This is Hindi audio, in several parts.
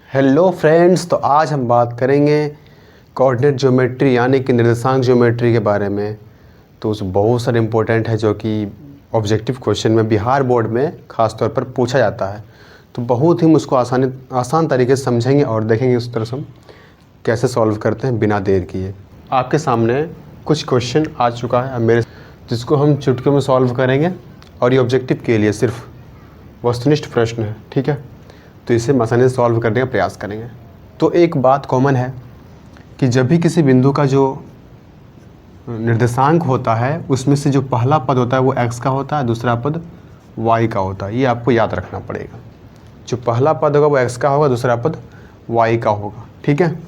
हेलो फ्रेंड्स, तो आज हम बात करेंगे कोऑर्डिनेट ज्योमेट्री यानी कि निर्देशांक ज्योमेट्री के बारे में। तो उस बहुत सारे इम्पोर्टेंट है जो कि ऑब्जेक्टिव क्वेश्चन में बिहार बोर्ड में ख़ास तौर पर पूछा जाता है। तो बहुत ही हम उसको आसान तरीके से समझेंगे और देखेंगे उस तरह से हम कैसे सॉल्व करते हैं बिना देर किए। आपके सामने कुछ क्वेश्चन आ चुका है मेरे, जिसको हम चुटकियों में सॉल्व करेंगे और ये ऑब्जेक्टिव के लिए सिर्फ वस्तुनिष्ठ प्रश्न है, ठीक है। तो इसे आसानी से सॉल्व करने का प्रयास करेंगे। तो एक बात कॉमन है कि जब भी किसी बिंदु का जो निर्देशांक होता है उसमें से जो पहला पद होता है वो x का होता है, दूसरा पद y का होता है। ये आपको याद रखना पड़ेगा। जो पहला पद होगा वो x का होगा, दूसरा पद y का होगा, ठीक है।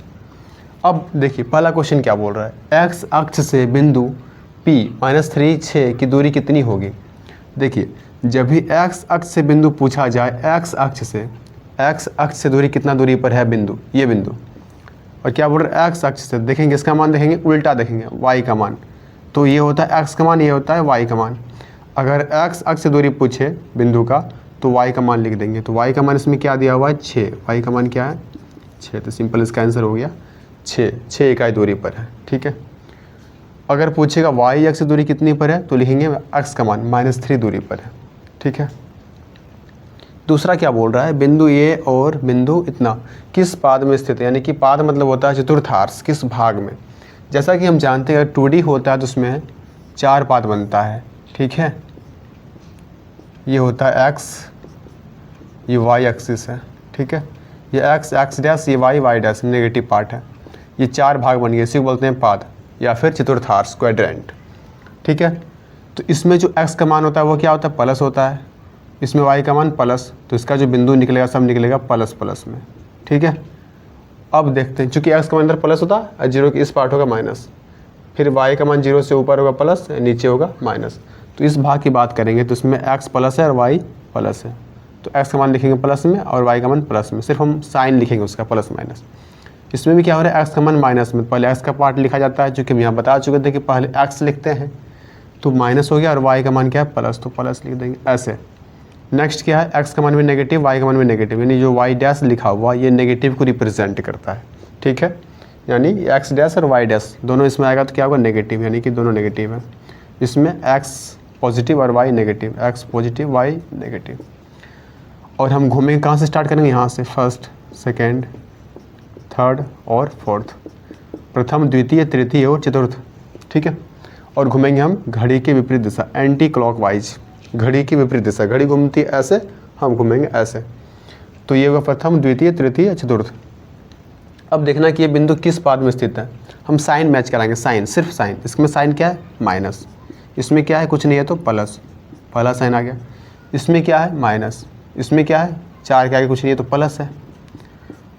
अब देखिए पहला क्वेश्चन क्या बोल रहा है, x अक्ष से बिंदु P -3 6 की दूरी कितनी होगी। देखिए जब भी x अक्ष से बिंदु पूछा जाए, x अक्ष से दूरी कितना दूरी पर है बिंदु, ये बिंदु, और क्या बोल रहे हैं x अक्ष से, देखेंगे इसका मान, देखेंगे उल्टा देखेंगे y का मान। तो ये होता है x का मान, ये होता है y का मान। अगर x अक्ष से दूरी पूछे बिंदु का तो y का मान लिख देंगे। तो y का मान इसमें क्या दिया हुआ है, 6। y का मान क्या है, 6। तो सिंपल इसका आंसर हो गया 6 इकाई दूरी पर है, ठीक है। अगर पूछेगा y अक्ष से दूरी कितनी पर है तो लिखेंगे x का मान -3 दूरी पर है, ठीक है। दूसरा क्या बोल रहा है, बिंदु ए और बिंदु इतना किस पाद में स्थित है, यानी कि पाद मतलब होता है चतुर्थांश, किस भाग में। जैसा कि हम जानते हैं अगर 2D होता है तो उसमें 4 पाद बनता है, ठीक है। ये होता है x, ये y एक्सिस है, ठीक है। ये x डैश, ये y डैश, नेगेटिव पार्ट है। ये 4 भाग बन गए, इसी को बोलते हैं पाद या फिर चतुर्थांश, क्वाड्रेंट, ठीक है। तो इसमें जो x का मान होता है वो क्या होता है, प्लस होता है। इसमें y का मान प्लस, तो इसका जो बिंदु निकलेगा सब निकलेगा प्लस प्लस में, ठीक है। अब देखते हैं, चूंकि x का मान अंदर प्लस होता है और 0 के इस पार्ट होगा माइनस, फिर y का मान 0 से ऊपर होगा प्लस, नीचे होगा माइनस। तो इस भाग की बात करेंगे तो इसमें x प्लस है और y प्लस है। तो x का मान लिखेंगे प्लस में और y का मान प्लस में, सिर्फ हम साइन लिखेंगे उसका प्लस माइनस। इसमें भी क्या हो रहा है, x का मान माइनस में, पहले x का पार्ट लिखा जाता है, चूँकि हम यहाँ बता चुके थे कि पहले x लिखते हैं तो माइनस हो गया, और y का मान क्या है प्लस, तो प्लस लिख देंगे ऐसे। नेक्स्ट क्या है, x का मान भी नेगेटिव, y का मान भी नेगेटिव, यानी जो y डैश लिखा हुआ ये नेगेटिव को रिप्रेजेंट करता है, ठीक है। यानी x डैश और y डैश दोनों इसमें आएगा तो क्या होगा, नेगेटिव, यानी कि दोनों नेगेटिव है। इसमें x पॉजिटिव और y negative, x positive y negative. और हम घूमेंगे कहाँ से स्टार्ट करेंगे, यहाँ से, फर्स्ट, सेकेंड, थर्ड और फोर्थ, प्रथम, द्वितीय, तृतीय और चतुर्थ, ठीक है। और घूमेंगे हम घड़ी के विपरीत दिशा, एंटी क्लॉकवाइज, घड़ी की विपरीत दिशा, घड़ी घूमती है ऐसे, हम घूमेंगे ऐसे। तो ये होगा प्रथम, द्वितीय, तृतीय, चतुर्थ। अब देखना कि ये बिंदु किस पाद में स्थित है। हम साइन मैच कराएंगे, साइन, सिर्फ साइन। इसमें साइन क्या है, माइनस। इसमें क्या है, कुछ नहीं है तो प्लस, पहला साइन आ गया। इसमें क्या है, माइनस। इसमें क्या है, 4 के आगे कुछ नहीं है तो प्लस है।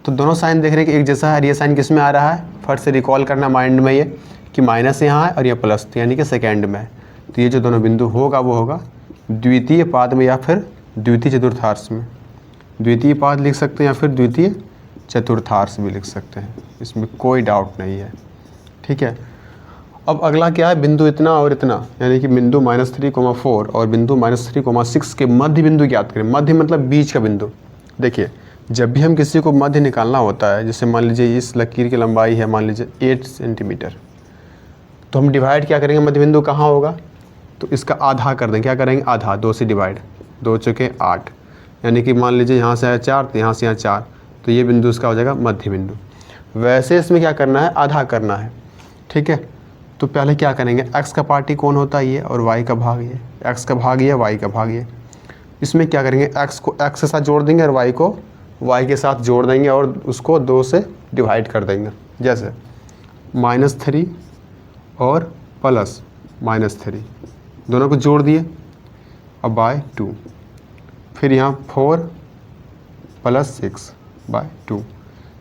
तो दोनों साइन देख रहे हैं कि एक जैसा है। ये साइन किस में आ रहा है, फट से रिकॉल करना माइंड में ये कि माइनस यहाँ है और ये प्लस, यानी कि सेकेंड में है। तो ये जो दोनों बिंदु होगा वो होगा द्वितीय पाद में या फिर द्वितीय चतुर्थांश में। द्वितीय पाद लिख सकते हैं या फिर द्वितीय चतुर्थांश भी लिख सकते हैं, इसमें कोई डाउट नहीं है, ठीक है। अब अगला क्या है, बिंदु इतना और इतना, यानी कि बिंदु -3,4 और बिंदु -3,6 के मध्य बिंदु ज्ञात करें। मध्य मतलब बीच का बिंदु। देखिए जब भी हम किसी को मध्य निकालना होता है, जैसे मान लीजिए इस लकीर की लंबाई है मान लीजिए 8 सेंटीमीटर, तो हम डिवाइड क्या करेंगे, मध्य बिंदु कहाँ होगा, तो इसका आधा कर देंगे। क्या करेंगे, आधा, 2 से डिवाइड, 2 चौके 8, यानी कि मान लीजिए यहाँ से है 4 तो यहाँ से यहाँ 4, तो ये बिंदु इसका हो जाएगा मध्य बिंदु। वैसे इसमें क्या करना है, आधा करना है, ठीक है। तो पहले क्या करेंगे, x का पार्टी कौन होता है ये, और y का भाग ये, x का भाग ये, y का भाग ये। इसमें क्या करेंगे, x को x के साथ जोड़ देंगे और y को y के साथ जोड़ देंगे और उसको 2 से डिवाइड कर देंगे। जैसे -3 और प्लस -3 दोनों को जोड़ दिए, अब बाय 2, फिर यहाँ 4 + 6 बाय 2,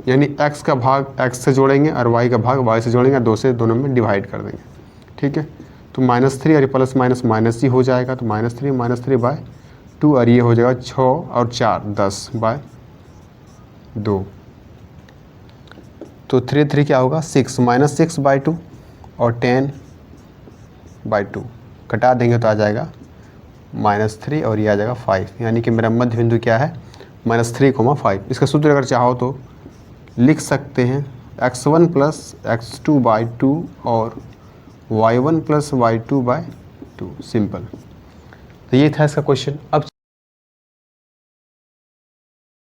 यानी x का भाग x से जोड़ेंगे और y का भाग y से जोड़ेंगे, 2 से दोनों में डिवाइड कर देंगे, ठीक है। तो -3 और ये प्लस माइनस माइनस ही हो जाएगा, तो -3 बाय 2, और ये हो जाएगा 6 और 4 10 बाय 2। तो 3 क्या होगा, 6, -6 बाय 2 और 10 बाय 2 कटा देंगे तो आ जाएगा -3 और ये आ जाएगा 5, यानी कि मेरा मध्य बिंदु क्या है, -3, 5। इसका सूत्र अगर चाहो तो लिख सकते हैं x1 + x2/2 और y1 + y2/2, सिंपल। तो ये था इसका क्वेश्चन। अब